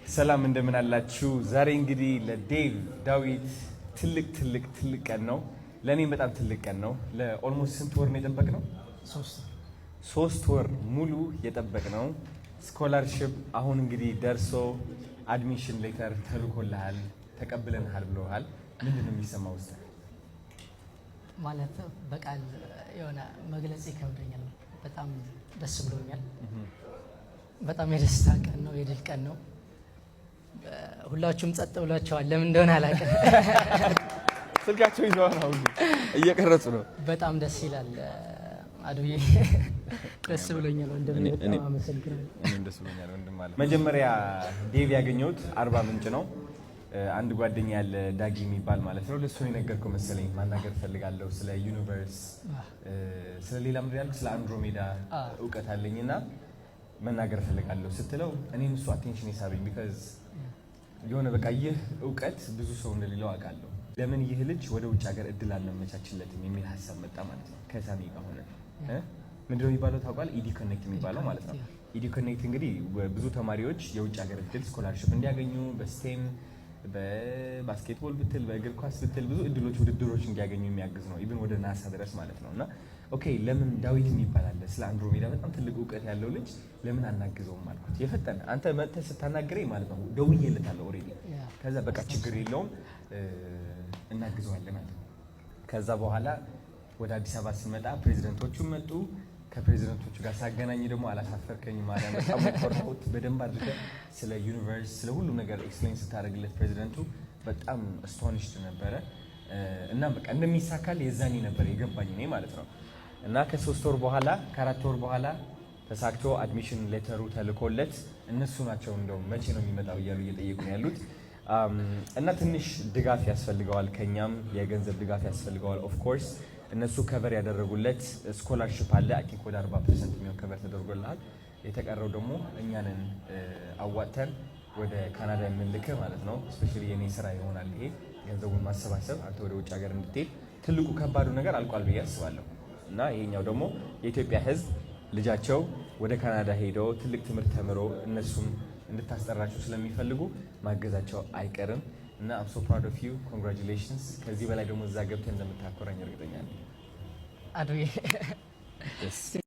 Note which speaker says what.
Speaker 1: ሰላም እንደምን አላችሁ? ዛሬ እንግዲህ ለዴቭ ዳዊት ትልቅ ቀን ነው። ለኔም በጣም ትልቅ ቀን ነው። ለኦልሞስት ስንት ወር ነው የጠበቅነው? 3 ወር ሙሉ የጠበቅነው ስኮላርሺፕ አሁን እንግዲህ ደርሶ አድሚሽን ሌተር ተልኮልሃል፣ ተቀብለንሃል ብለውሃል። ምንድነው የሚሰማው ውስጥ?
Speaker 2: ማለት በቃል የሆነ መግለጽ ይከብደኛል። በጣም ደስ ብሎኛል። በጣም የደስታ ቀን ነው፣ የድል ቀን ነው። ሁላችሁም ጸጥ ብላችኋል። ለምን እንደሆነ አላውቅም።
Speaker 1: ስልካቸው ይዘዋል፣ አሁን እየቀረጹ ነው።
Speaker 2: በጣም ደስ ይላል። አዱዬ ደስ ብሎኛል ወንድም፣ በጣም አመሰግናለሁ።
Speaker 1: እኔም ደስ ብሎኛል ወንድም። ማለት መጀመሪያ ዴቭ ያገኘሁት አርባ ምንጭ ነው። አንድ ጓደኛ ያለ ዳጊ የሚባል ማለት ነው። ለሱ የነገርኩህ መሰለኝ። ማናገር ፈልጋለሁ ስለ ዩኒቨርስ፣ ስለ ሌላ ምድር ያልኩ ስለ አንድሮሜዳ እውቀት አለኝና መናገር ፈልጋለሁ ስትለው እኔም እሱ አቴንሽን ይሳበኝ። ቢካዝ የሆነ በቃ ይህ እውቀት ብዙ ሰው እንደሌለው አውቃለሁ። ለምን ይህ ልጅ ወደ ውጭ ሀገር እድል አልመቻችለትም የሚል ሀሳብ መጣ ማለት ነው። ከሳሚ ጋር ሆነ ምንድነው የሚባለው ታውቃለህ? ኢዲ ኮኔክት የሚባለው ማለት ነው። ኢዲ ኮኔክት እንግዲህ ብዙ ተማሪዎች የውጭ ሀገር እድል ስኮላርሺፕ እንዲያገኙ በስቴም በባስኬትቦል ብትል በእግር ኳስ ብትል ብዙ እድሎች ውድድሮች እንዲያገኙ የሚያግዝ ነው። ኢቭን ወደ ናሳ ድረስ ማለት ነው። እና ኦኬ ለምን ዳዊት የሚባል አለ ስለ አንድሮሜዳ በጣም ትልቅ እውቀት ያለው ልጅ ለምን አናግዘውም አልኩት። የፈጠነ አንተ መጥተህ ስታናግረኝ ማለት ነው ደውዬለታለሁ ኦልሬዲ። ከዛ በቃ ችግር የለውም እናግዘዋለን አለ። ከዛ በኋላ ወደ አዲስ አበባ ስንመጣ ፕሬዚደንቶቹም መጡ። ከፕሬዚደንቶቹ ጋር ሳገናኝ ደግሞ አላሳፈርከኝ ማለት በጣም ኮርቶት በደንብ አድርገህ ስለ ዩኒቨርስ ስለ ሁሉ ነገር ኤክስፕሌን ስታደርግለት ፕሬዚደንቱ በጣም አስቶኒሽድ ነበረ። እና በቃ እንደሚሳካል የዛኔ ነበር የገባኝ እኔ ማለት ነው። እና ከ3 ወር በኋላ ከ4 ወር በኋላ ተሳክቶ አድሚሽን ሌተሩ ተልኮለት እነሱ ናቸው እንደውም መቼ ነው የሚመጣው እያሉ እየጠየቁ ነው ያሉት። እና ትንሽ ድጋፍ ያስፈልገዋል፣ ከኛም የገንዘብ ድጋፍ ያስፈልገዋል። ኦፍ ኮርስ እነሱ ከቨር ያደረጉለት ስኮላርሺፕ አለ። አይ ቲንክ ወደ 40% የሚሆን ከቨር ተደርጎልሃል። የተቀረው ደግሞ እኛንን አዋጥተን ወደ ካናዳ የምንልክህ ማለት ነው። ስፔሻሊ የኔ ስራ ይሆናል ይሄ ገንዘቡን ማሰባሰብ፣ አንተ ወደ ውጭ ሀገር እንድትሄድ። ትልቁ ከባዱ ነገር አልቋል ብዬ አስባለሁ። እና ይሄኛው ደግሞ የኢትዮጵያ ሕዝብ ልጃቸው ወደ ካናዳ ሄደው ትልቅ ትምህርት ተምሮ እነሱም እንድታስጠራቸው ስለሚፈልጉ ማገዛቸው አይቀርም። እና I'm so proud of you, congratulations። ከዚህ በላይ ደግሞ እዛ ገብተህ እንደምታኮራኝ እርግጠኛ ነኝ።
Speaker 2: አዱዬ